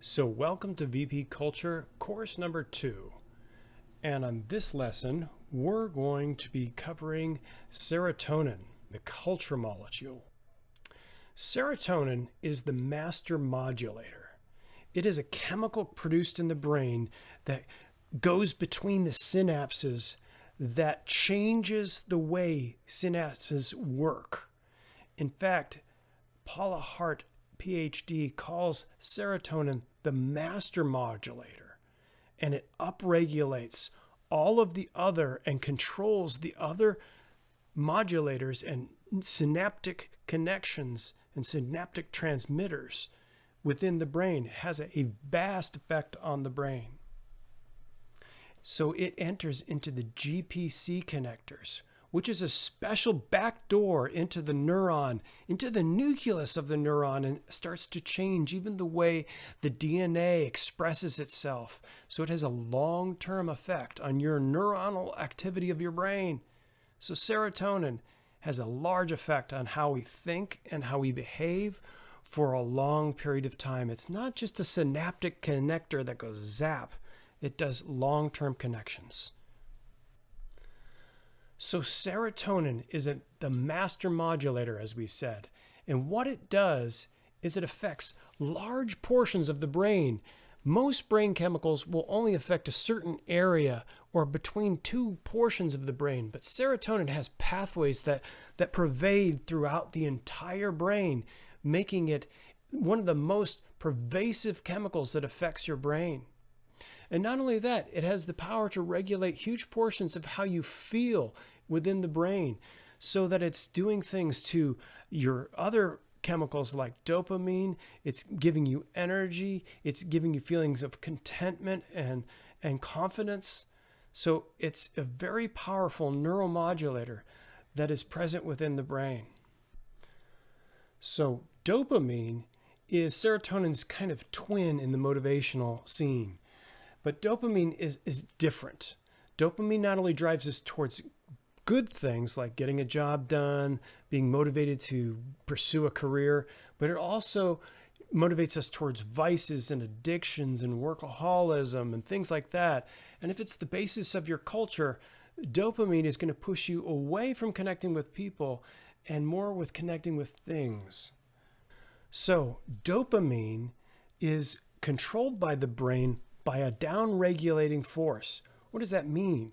So welcome to VP Culture, course number 2. And on this lesson, we're going to be covering serotonin, the culture molecule. Serotonin is the master modulator. It is a chemical produced in the brain that goes between the synapses that changes the way synapses work. In fact, Paula Hart, PhD, calls serotonin the master modulator, and it upregulates all of the other and controls the other modulators and synaptic connections and synaptic transmitters within the brain. It has a vast effect on the brain. So it enters into the GPC connectors, which is a special back door into the neuron, into the nucleus of the neuron, and starts to change even the way the DNA expresses itself. So it has a long-term effect on your neuronal activity of your brain. So serotonin has a large effect on how we think and how we behave for a long period of time. It's not just a synaptic connector that goes zap. It does long-term connections. So serotonin is the master modulator, as we said. And what it does is it affects large portions of the brain. Most brain chemicals will only affect a certain area or between two portions of the brain. But serotonin has pathways that pervade throughout the entire brain, making it one of the most pervasive chemicals that affects your brain. And not only that, it has the power to regulate huge portions of how you feel within the brain, so that it's doing things to your other chemicals like dopamine. It's giving you energy. It's giving you feelings of contentment and confidence. So it's a very powerful neuromodulator that is present within the brain. So dopamine is serotonin's kind of twin in the motivational scene. But dopamine is different. Dopamine not only drives us towards good things like getting a job done, being motivated to pursue a career, but it also motivates us towards vices and addictions and workaholism and things like that. And if it's the basis of your culture, dopamine is going to push you away from connecting with people and more with connecting with things. So dopamine is controlled by the brain by a down-regulating force. What does that mean?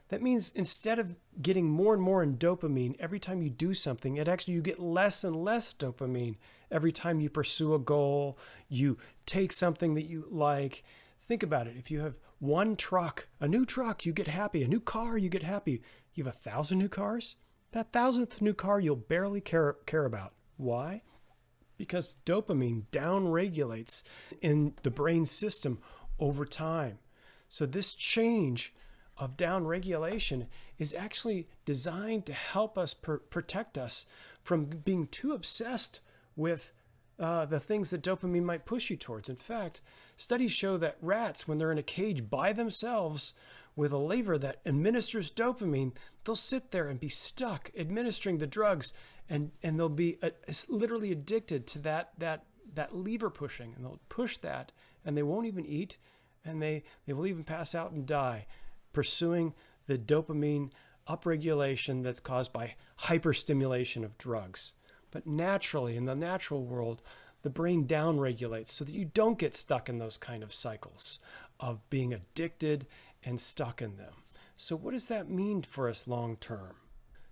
That means instead of getting more and more in dopamine every time you do something, you get less and less dopamine every time you pursue a goal, you take something that you like. Think about it. If you have one truck, a new truck, you get happy. A new car, you get happy. You have 1,000 new cars? That 1,000th new car you'll barely care about. Why? Because dopamine down-regulates in the brain system over time. So this change of down-regulation is actually designed to help us protect us from being too obsessed with the things that dopamine might push you towards. In fact, studies show that rats, when they're in a cage by themselves with a lever that administers dopamine, they'll sit there and be stuck administering the drugs, and they'll be literally addicted to that lever pushing, and they'll push that, and they won't even eat, and they will even pass out and die, pursuing the dopamine upregulation that's caused by hyperstimulation of drugs. But naturally, in the natural world, the brain downregulates so that you don't get stuck in those kind of cycles of being addicted and stuck in them. So what does that mean for us long term?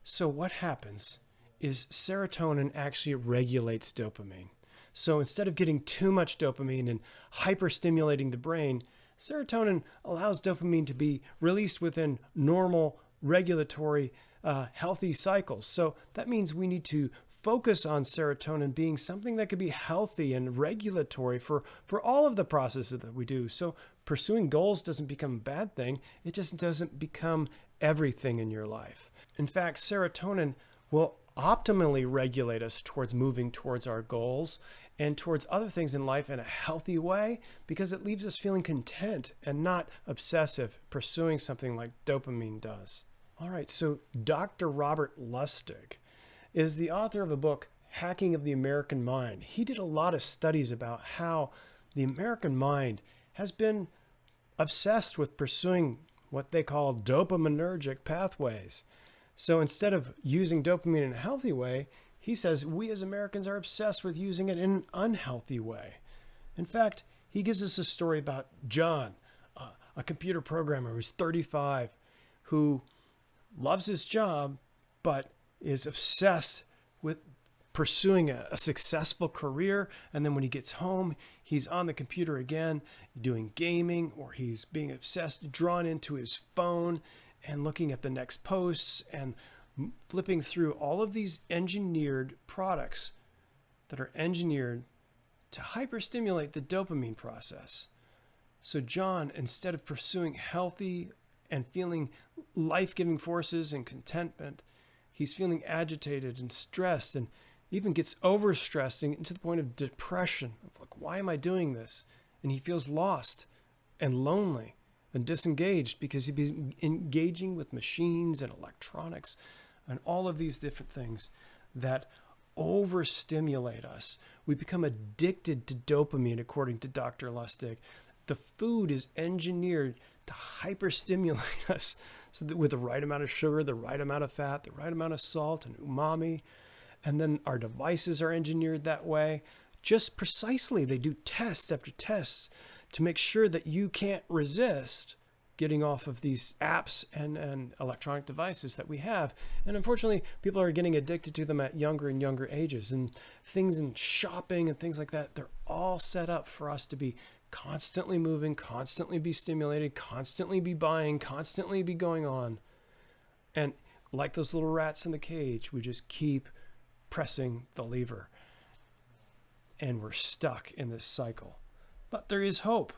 So what happens is serotonin actually regulates dopamine. So instead of getting too much dopamine and hyperstimulating the brain, serotonin allows dopamine to be released within normal, regulatory, healthy cycles. So that means we need to focus on serotonin being something that could be healthy and regulatory for all of the processes that we do. So pursuing goals doesn't become a bad thing. It just doesn't become everything in your life. In fact, serotonin will optimally regulate us towards moving towards our goals and towards other things in life in a healthy way, because it leaves us feeling content and not obsessive, pursuing something like dopamine does. All right, so Dr. Robert Lustig is the author of a book, Hacking of the American Mind. He did a lot of studies about how the American mind has been obsessed with pursuing what they call dopaminergic pathways. So instead of using dopamine in a healthy way, he says we as Americans are obsessed with using it in an unhealthy way. In fact, he gives us a story about John, a computer programmer who's 35, who loves his job, but is obsessed with pursuing a successful career. And then when he gets home, he's on the computer again, doing gaming, or he's being obsessed, drawn into his phone and looking at the next posts and flipping through all of these engineered products that are engineered to hyperstimulate the dopamine process. So John, instead of pursuing healthy and feeling life-giving forces and contentment, he's feeling agitated and stressed, and even gets overstressed and to the point of depression. Of like, why am I doing this? And he feels lost and lonely and disengaged because he's been engaging with machines and electronics and all of these different things that overstimulate us. We become addicted to dopamine, according to Dr. Lustig. The food is engineered to hyperstimulate us so that with the right amount of sugar, the right amount of fat, the right amount of salt and umami. And then our devices are engineered that way. Just precisely, they do tests after tests to make sure that you can't resist getting off of these apps and electronic devices that we have. And unfortunately, people are getting addicted to them at younger and younger ages. And things in shopping and things like that, they're all set up for us to be constantly moving, constantly be stimulated, constantly be buying, constantly be going on. And like those little rats in the cage, we just keep pressing the lever. And we're stuck in this cycle. But there is hope.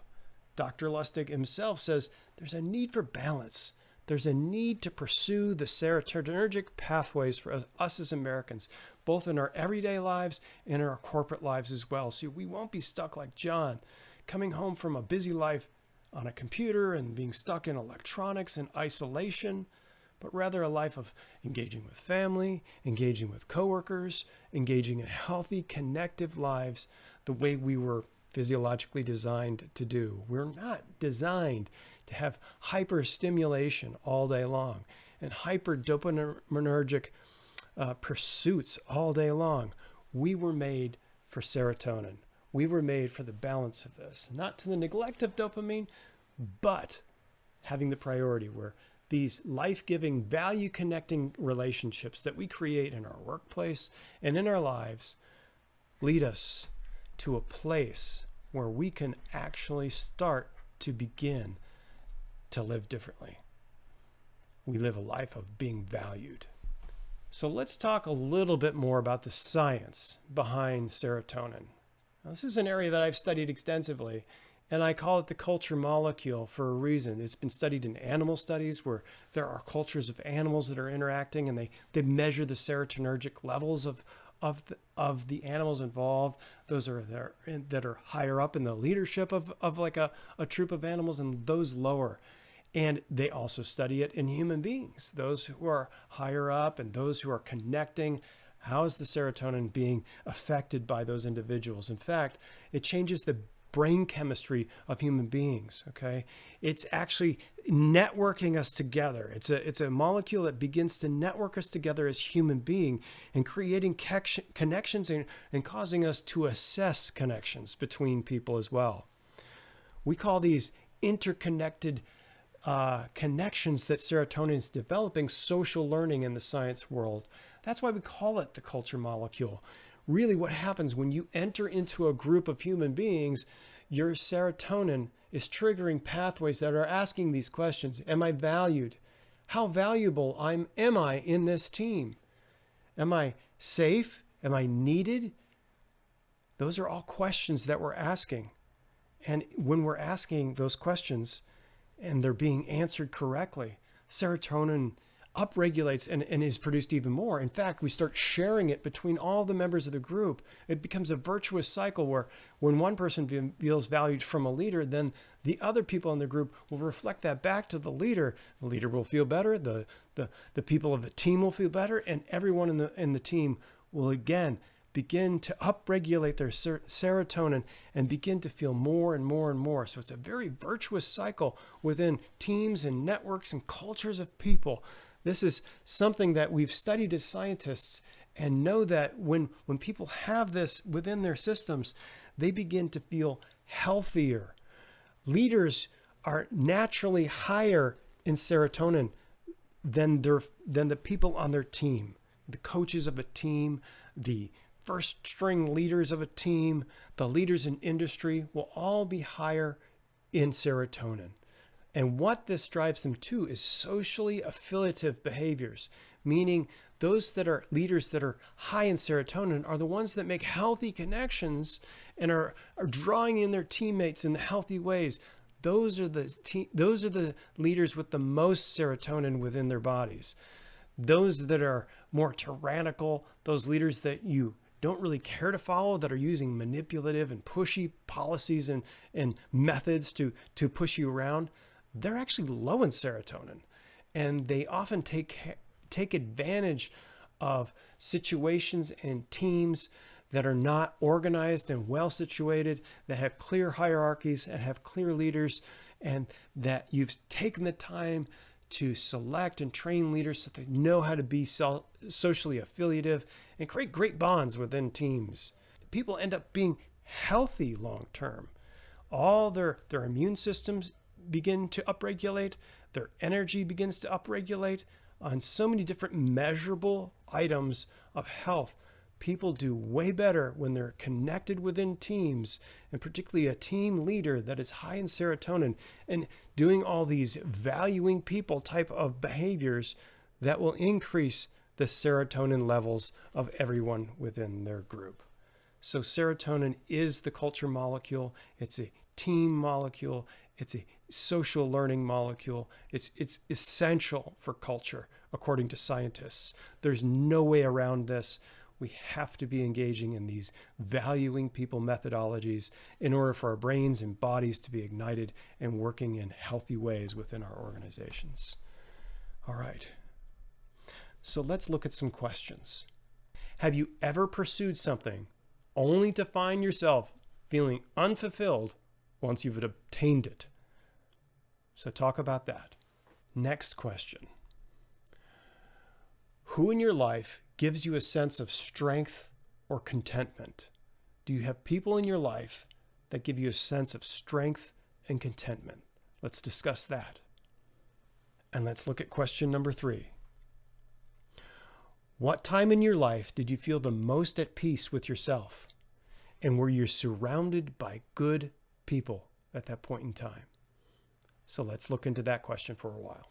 Dr. Lustig himself says there's a need for balance. There's a need to pursue the serotonergic pathways for us as Americans, both in our everyday lives and in our corporate lives as well. So we won't be stuck like John, coming home from a busy life on a computer and being stuck in electronics and isolation, but rather a life of engaging with family, engaging with coworkers, engaging in healthy, connective lives the way we were physiologically designed to do. We're not designed to have hyperstimulation all day long and hyper dopaminergic pursuits all day long. We were made for serotonin. We were made for the balance of this, not to the neglect of dopamine, but having the priority where these life-giving, value-connecting relationships that we create in our workplace and in our lives lead us to a place where we can actually start to begin to live differently. We live a life of being valued. So let's talk a little bit more about the science behind serotonin. Now, this is an area that I've studied extensively, and I call it the culture molecule for a reason. It's been studied in animal studies where there are cultures of animals that are interacting, and they measure the serotonergic levels of the animals involved. Those are there that are higher up in the leadership of like a troop of animals, and those lower. And they also study it in human beings, those who are higher up and those who are connecting. How is the serotonin being affected by those individuals? In fact, it changes the brain chemistry of human beings, okay? It's actually networking us together. It's a molecule that begins to network us together as human beings and creating connections and causing us to assess connections between people as well. We call these interconnected connections that serotonin is developing social learning in the science world. That's why we call it the culture molecule. Really, what happens when you enter into a group of human beings, your serotonin is triggering pathways that are asking these questions. Am I valued? How valuable am I in this team? Am I safe? Am I needed? Those are all questions that we're asking. And when we're asking those questions and they're being answered correctly, serotonin upregulates and is produced even more. In fact, we start sharing it between all the members of the group. It becomes a virtuous cycle where when one person feels valued from a leader, then the other people in the group will reflect that back to the leader. The leader will feel better, the people of the team will feel better, and everyone in the team will again begin to upregulate their serotonin and begin to feel more and more and more. So it's a very virtuous cycle within teams and networks and cultures of people. This is something that we've studied as scientists and know that when people have this within their systems, they begin to feel healthier. Leaders are naturally higher in serotonin than the people on their team. The coaches of a team, the first string leaders of a team, the leaders in industry will all be higher in serotonin. And what this drives them to is socially affiliative behaviors, meaning those that are leaders that are high in serotonin are the ones that make healthy connections and are drawing in their teammates in healthy ways. Those are the leaders with the most serotonin within their bodies. Those that are more tyrannical, those leaders that you don't really care to follow, that are using manipulative and pushy policies and methods to push you around, they're actually low in serotonin. And they often take advantage of situations and teams that are not organized and well situated, that have clear hierarchies and have clear leaders, and that you've taken the time to select and train leaders so they know how to be socially affiliative and create great bonds within teams. People end up being healthy long term. All their immune systems begin to upregulate, their energy begins to upregulate on so many different measurable items of health. People do way better when they're connected within teams, and particularly a team leader that is high in serotonin and doing all these valuing people type of behaviors that will increase the serotonin levels of everyone within their group. So serotonin is the culture molecule. It's a team molecule. It's a social learning molecule. It's essential for culture, according to scientists. There's no way around this. We have to be engaging in these valuing people methodologies in order for our brains and bodies to be ignited and working in healthy ways within our organizations. All right. So let's look at some questions. Have you ever pursued something only to find yourself feeling unfulfilled once you've obtained it? So talk about that. Next question. Who in your life gives you a sense of strength or contentment? Do you have people in your life that give you a sense of strength and contentment? Let's discuss that. And let's look at question number 3. What time in your life did you feel the most at peace with yourself? And were you surrounded by good people at that point in time? So let's look into that question for a while.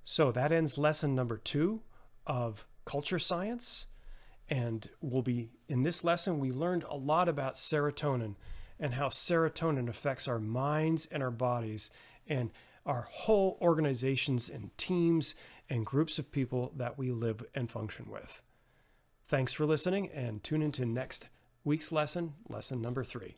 So that ends lesson number 2 of culture science. And in this lesson, we learned a lot about serotonin and how serotonin affects our minds and our bodies and our whole organizations and teams and groups of people that we live and function with. Thanks for listening, and tune into next week's lesson, lesson number 3.